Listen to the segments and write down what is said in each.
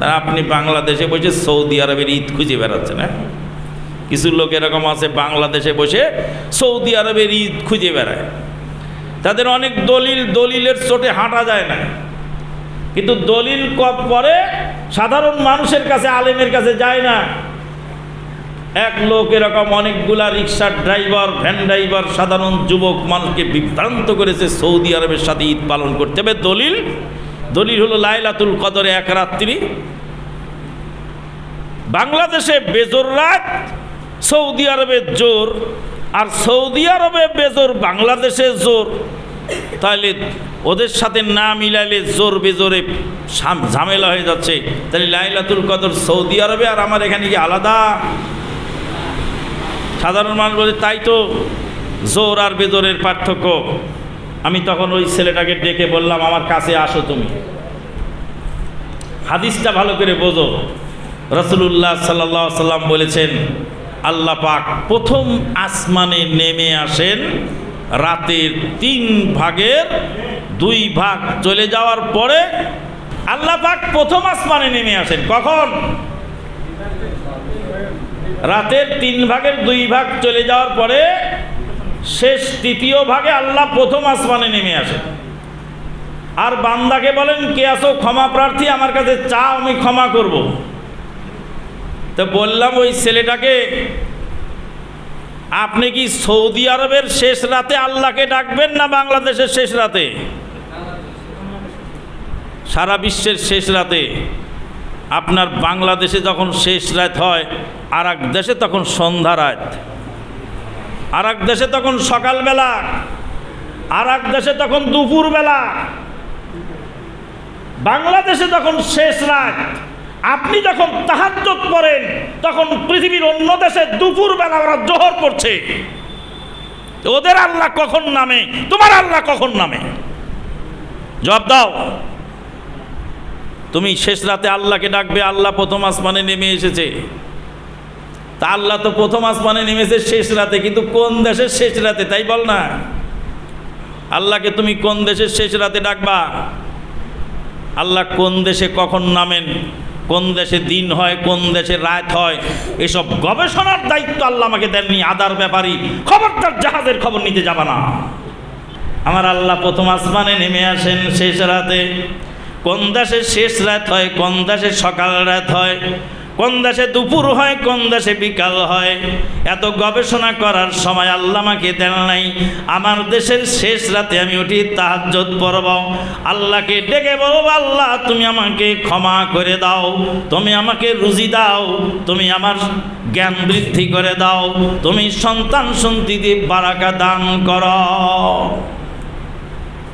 তা আপনি বাংলাদেশে বসে সৌদি আরবের ঈদ খুঁজে বেড়াচ্ছেন। হ্যাঁ, কিছু লোক এরকম আছে বাংলাদেশে বসে সৌদি আরবের ঈদ খুঁজে বেড়ায়। তাদের অনেক দলিলের চোটে হাঁটা যায় না, কিন্তু দলিল পরে সাধারণ মানুষের কাছে, আলেমের কাছে যায় না। এক লোক এরকম অনেকগুলা রিক্সার ড্রাইভার, ভ্যান ড্রাইভার, সাধারণ যুবক মানুষকে বিভ্রান্ত করেছে সৌদি আরবের সাথে ঈদ পালন করতে হবে। দলিল হলো লাইলাতুল কদরে এক রাত্রি। বাংলাদেশে বেজোর রাত, সৌদি আরবে জোর, আর সৌদি আরবে বেজোর, বাংলাদেশে জোর। তাহলে ওদের সাথে না মিলাইলে জোর বেজোরে ঝামেলা হয়ে যাচ্ছে। তাহলে লাইলাতুল কদর সৌদি আরবে আর আমার এখানে কি আলাদা? সাধারণ মানুষ বলে তাই তো, জোর আর বেজোরের পার্থক্য। আমি তখন ওই ছেলেটাকে ডেকে বললাম, আমার কাছে আসো তুমি, হাদিসটা ভালো করে বোঝো। রাসূলুল্লাহ সাল্লাল্লাহু আলাইহি সাল্লাম বলেছেন, আল্লাহ পাক প্রথম আসমানে নেমে আসেন রাতের 3 ভাগের 2 ভাগ চলে যাওয়ার পরে। আল্লাহ পাক প্রথম আসমানে নেমে আসেন কখন? রাতের 3 ভাগের 2 ভাগ চলে যাওয়ার পরে শেষ 3য় ভাগে আল্লাহ প্রথম আসমানে নেমে আসেন। আর বান্দাকে বলেন, কে আসো ক্ষমা প্রার্থী, আমার কাছে চাও, আমি ক্ষমা করব। তো বললাম ওই ছেলেটাকে, আপনি কি সৌদি আরবের শেষ রাতে আল্লাহকে ডাকবেন না বাংলাদেশের শেষ রাতে? সারা বিশ্বের শেষ রাতে। আপনার বাংলাদেশে যখন শেষ রাত হয়, আর এক দেশে তখন সন্ধ্যা রাত, আর এক দেশে তখন সকালবেলা, আর এক দেশে তখন দুপুরবেলা। বাংলাদেশে তখন শেষ রাত, আপনি যখন তাহাজ্জুদ পড়েন তখন পৃথিবীর অন্য দেশে দুপুরবেলা ওরা জোহর পড়ছে। ওদের আল্লাহ কখন নামে, তোমার আল্লাহ কখন নামে? জবাব দাও। তুমি শেষ রাতে আল্লাহকে ডাকবে, আল্লাহ প্রথম আসমানে নেমে এসেছে। তা আল্লাহ তো প্রথম আসমানে নেমেছে শেষ রাতে, কিন্তু কোন দেশের শেষ রাতে তাই বল না। আল্লাহকে তুমি কোন দেশের শেষ রাতে ডাকবা? আল্লাহ কোন দেশে কখন নামেন, কোন দেশে দিন হয়, কোন দেশে রাত হয়, এসব গবেষণার দায়িত্ব আল্লাহ আমাকে দেননি। আদার ব্যাপারী, খবরদার জাহাজের খবর নিতে যাবা না। আমার আল্লাহ প্রথম আসমানে নেমে আসেন শেষ রাতে। কোন দেশে শেষ রাত হয়, কোন দেশে সকাল রাত হয়, কোন দেশে দুপুর হয়, কোন দেশে বিকাল হয়, এত গবেষণা করার সময় আল্লাহ আমাকে দেন নাই। আমার দেশের শেষ রাতে আমি উঠি তাহাজ্জুদ পড়ব, আল্লাহকে ডেকে বলব, আল্লাহ তুমি আমাকে ক্ষমা করে দাও, তুমি আমাকে রুজি দাও, তুমি আমার জ্ঞান বৃদ্ধি করে দাও, তুমি সন্তান সন্ততি বারাকা দান করো।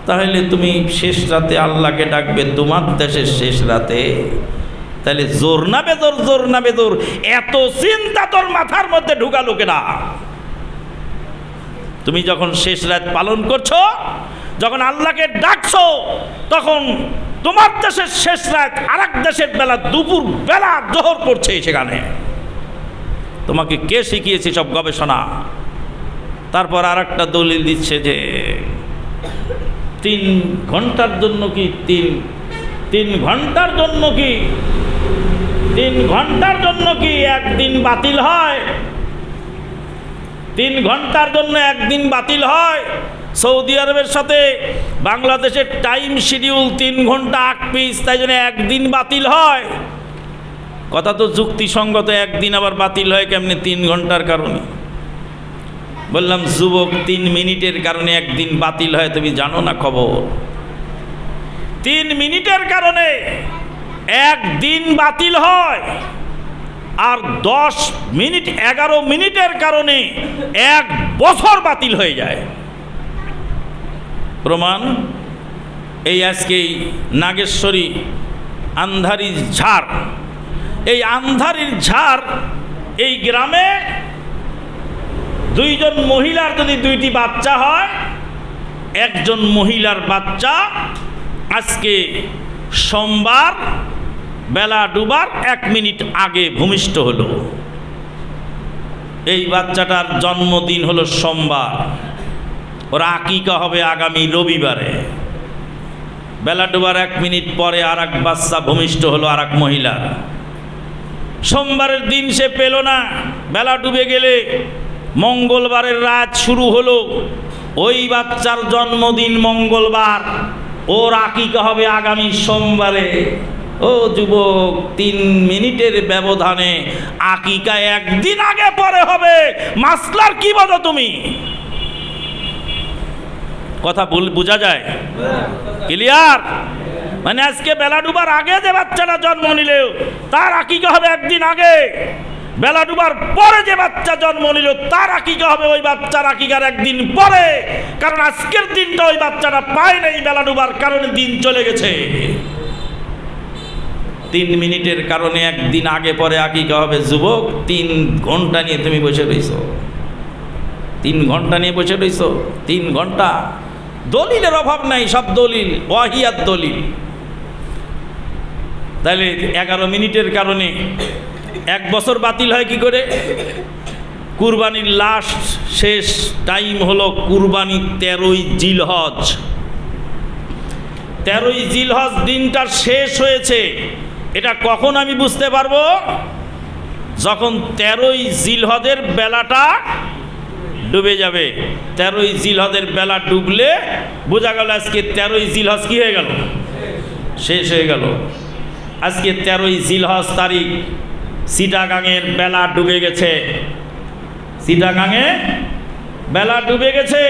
তাহলে তুমি শেষ রাতে আল্লাহকে ডাকবে তোমার দেশের শেষ রাতে। তাহলে জোর না বেজোর, জোর না বেজোর, এত চিন্তা তোর মাথার মধ্যে ঢুকালো কেনা? তুমি যখন শেষ রাত পালন করছো, যখন আল্লাহকে ডাকছো, তখন তোমার দেশের শেষ রাত আর এক দেশের বেলা দুপুর বেলা জোহর পড়ছে। সেখানে তোমাকে কে শিখিয়েছে সব গবেষণা? তারপর আর একটা দলিল দিচ্ছে যে 3 ঘন্টার জন্য কি 3 ঘন্টার জন্য কি 3 ঘন্টার জন্য কি একদিন বাতিল হয়? 3 ঘন্টার জন্য একদিন বাতিল হয়? সৌদি আরবের সাথে বাংলাদেশের টাইম শিডিউল 3 ঘন্টা আগ পিছ, তাই জন্য একদিন বাতিল হয়। কথা তো যুক্তিসঙ্গত, একদিন আবার বাতিল হয় কেমনে? 3 ঘন্টার কারণে। বললাম যুবক, 3 মিনিটের কারণে একদিন বাতিল হয়, তুমি জানো না খবর? 3 মিনিটের কারণে একদিন বাতিল হয়, আর 10 মিনিট 11 মিনিটের কারণে 1 বছর বাতিল হয়ে যায়। প্রমাণ এই আজকেই নাগেশ্বরী আন্ধারির ঝাড়, এই আন্ধারির ঝাড় এই গ্রামে 2 জন মহিলার যদি 2টি বাচ্চা হয়, একজন মহিলার বাচ্চা আজকে সোমবার বেলা ডুবার 1 মিনিট আগে ভূমিষ্ঠ হলো। এই বাচ্চাটার জন্মদিন হলো সোমবার, ওর আকিকা হবে আগামী রবিবারে। বেলা ডুবার 1 মিনিট পরে আর এক বাচ্চা ভূমিষ্ঠ হলো আর এক মহিলা। সোমবারের দিন সে পেল না, বেলা ডুবে গেলে মঙ্গলবারের রাত শুরু হলো। ওই বাচ্চার জন্মদিন মঙ্গলবার, ওর আকিকা হবে আগামী সোমবারে। ও যুবক, 3 মিনিটের ব্যবধানে আকিকা একদিন আগে পরে হবে, মাসলার কি বলো তুমি? কথা বোঝা যায়? ক্লিয়ার? মানে আজকে বেলা ডুবার আগে যে বাচ্চাটা জন্ম নিলেও তার আকিকা হবে একদিন আগে, বেলা ডুবার পরে যে বাচ্চা জন্ম নিল তার আকিকা হবে ওই বাচ্চার আকিকার একদিন পরে। কারণ আজকের দিনটা ওই বাচ্চাটা পায় নাই, বেলা ডুবার কারণে দিন চলে গেছে। 3 মিনিটের কারণে একদিন আগে পরে আকিকা হবে। যুবক, 3 ঘন্টা নিয়ে তুমি বসে রইছো, 3 ঘন্টা নিয়ে বসে রইছো। 3 ঘন্টা, দলিলের অভাব নাই, সব দলিল, ওয়াহিয়াত দলিল। তাহলে 11 মিনিটের কারণে 1 বছর বাতিল হয় কি করে? কুরবানির লাস্ট শেষ টাইম হলো কুরবানি 13ই জিলহজ। 13ই জিলহজ দিনটা শেষ হয়েছে। এটা কখন আমি বুঝতে পারবো? যখন 13ই জিলহজের বেলাটা ডুবে যাবে। 13ই জিলহজের বেলা ডুবলে বোঝা গেল আজকে 13ই জিলহজ কি হয়ে গেল? শেষ হয়ে গেল। আজকে 13ই জিলহজ তারিখ, চিটাগাঙের বেলা ডুবে গেছে। চিটাগাঙে বেলা ডুবে গেছে।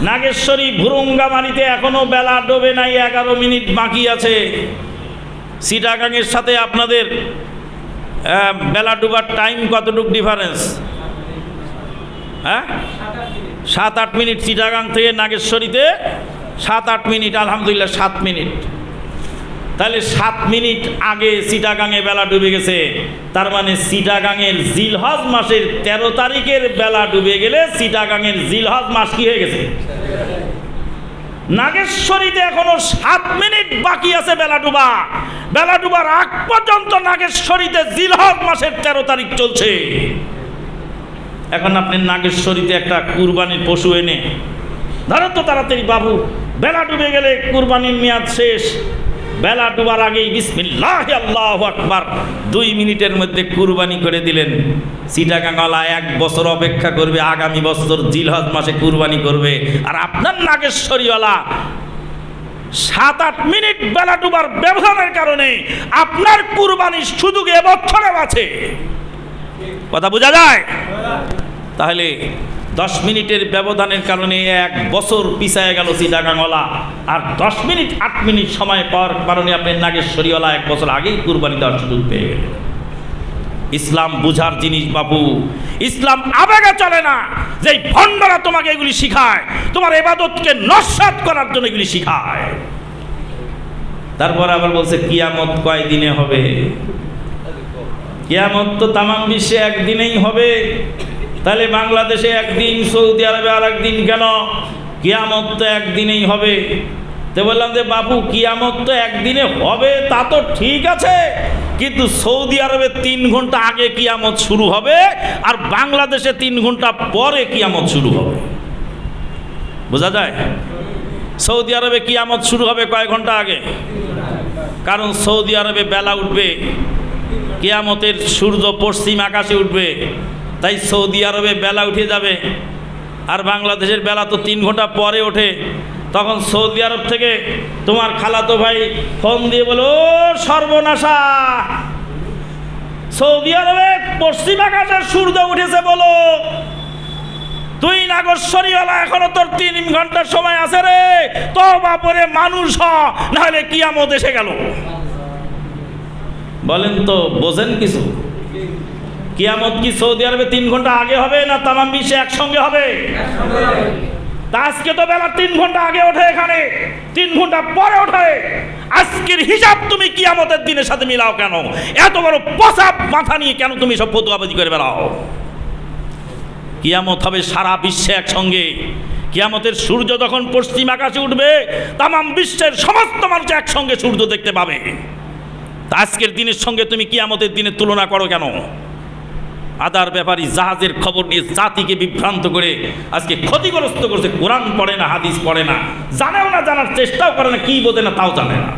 নাগেশ্বরী ভুরুঙ্গামারিতে এখনো বেলা ডোবে নাই, 11 মিনিট বাকি আছে। চিটাগাঙের সাথে আপনাদের বেলা ডুবার টাইম কতটুকু ডিফারেন্স? হ্যাঁ, 7-8 মিনিট। চিটাগাং থেকে নাগেশ্বরীতে 7-8 মিনিট, আলহামদুলিল্লাহ 7 মিনিট। তাহলে 7 মিনিট আগে চিটাগাঙে বেলা ডুবে গেছে। তার মানে চিটাগাঙের জিলহজ মাসের 13 তারিখের বেলা ডুবে গেলে চিটাগাঙের জিলহজ মাস কি হয়ে গেছে? নাগেশ্বরীতে এখনো 7 মিনিট বাকি আছে বেলা ডুবা। বেলা ডুবার আগ পর্যন্ত নাগেশ্বরীতে জিলহজ মাসের 13 তারিখ চলছে। এখন আপনি নাগেশ্বরীতে একটা কুরবানির পশু এনে ধরো তো তাড়াতাড়ি, বাবু বেলা ডুবে গেলে কুরবানির মেয়াদ শেষ। বেলা ডুবার আগেই বিসমিল্লাহ আল্লাহু আকবার 2 মিনিটের মধ্যে কুরবানি করে দিলেন। চিটাগাঙওয়ালা 1 বছর অপেক্ষা করবে, আগামী বছর জিলহজ মাসে কুরবানি করবে। আর আপনার নাগেশ্বরীওয়ালা 7-8 মিনিট বেলা ডুবার ব্যবধানের কারণে আপনার কুরবানির সুযোগ এবছরেও আছে। কথা বোঝা যায়? তাহলে 10 মিনিটের ব্যবধানের কারণে 1 বছর পিছায় গেল চিটাগাঙওয়ালা। আর 10 মিনিট 8 মিনিট সময় পাওয়ার কারণে আপনার নাগেশ্বরীওয়ালা 1 বছর আগেই কুরবানি দেওয়ার সুযোগ পেয়ে গেলেন। ইসলাম বুঝার জিনিস বাবু। ইসলাম আবেগে চলে না। যেই ভণ্ডরা তোমাকে এগুলি শিখায়, তোমার ইবাদতকে নস্যাৎ করার জন্য এগুলি শিখায়। তারপর আবার বলছে কিয়ামত কয় দিনে হবে? কিয়ামত তো তামাম বিশ্বে একদিনেই হবে। তাহলে বাংলাদেশে একদিন, সৌদি আরবে আর একদিন কেন? কিয়ামত তো একদিনেই হবে। তো বললাম যে বাবু, কিয়ামত তো একদিনে হবে তা তো ঠিক আছে, কিন্তু সৌদি আরবে 3 ঘন্টা আগে কিয়ামত শুরু হবে, আর বাংলাদেশে 3 ঘন্টা পরে কিয়ামত শুরু হবে। বোঝা যায়? সৌদি আরবে কিয়ামত শুরু হবে কয় ঘন্টা আগে? কারণ সৌদি আরবে বেলা উঠবে, কিয়ামতের সূর্য পশ্চিম আকাশে উঠবে, তাই সৌদি আরবে বেলা উঠে যাবে। আর বাংলাদেশের বেলা তো 3 ঘন্টা পরে ওঠে। তখন সৌদি আরব থেকে তোমার খালাতো ভাই ফোন দিয়ে বলো, ও সর্বনাশা, সৌদি আরবে পশ্চিম আকাশের সূর্য উঠেছে, বলো তুই নাগেশ্বরীওয়ালা এখনো তোর 3 ঘন্টার সময় আছে রে, তওবা পরে মানুষ হ, নাহলে কিয়ামত এসে গেল। বলেন তো, বোঝেন কিছু? কিয়ামত কি সৌদি আরবে 3 ঘন্টা আগে হবে না তামাম বিশ্বে একসঙ্গে হবে? তা আজকে তো বেলা 3 ঘন্টা আগে ওঠে, এখানে 3 ঘন্টা পরে ওঠে। আজকের হিসাব তুমি কিয়ামতের দিনের সাথে মিলাও কেন? এত বড় পচা মাথা নিয়ে কেন তুমি সব ফতুয়াবাজি করে বেড়াও? কিয়ামত হবে সারা বিশ্বে একসঙ্গে। কিয়ামতের সূর্য যখন পশ্চিম আকাশে উঠবে, তামাম বিশ্বের সমস্ত মানুষ একসঙ্গে সূর্য দেখতে পাবে। তা আজকের দিনের সঙ্গে তুমি কিয়ামতের দিনের তুলনা করো কেন? আদার ব্যাপারী জাহাজের খবর নিয়ে জাতিকে বিভ্রান্ত করে আজকে ক্ষতিগ্রস্ত করছে। কোরআন পড়ে না, হাদিস পড়ে না, জানেও না, জানার চেষ্টাও করে না, কি বোঝে না তাও জানে না।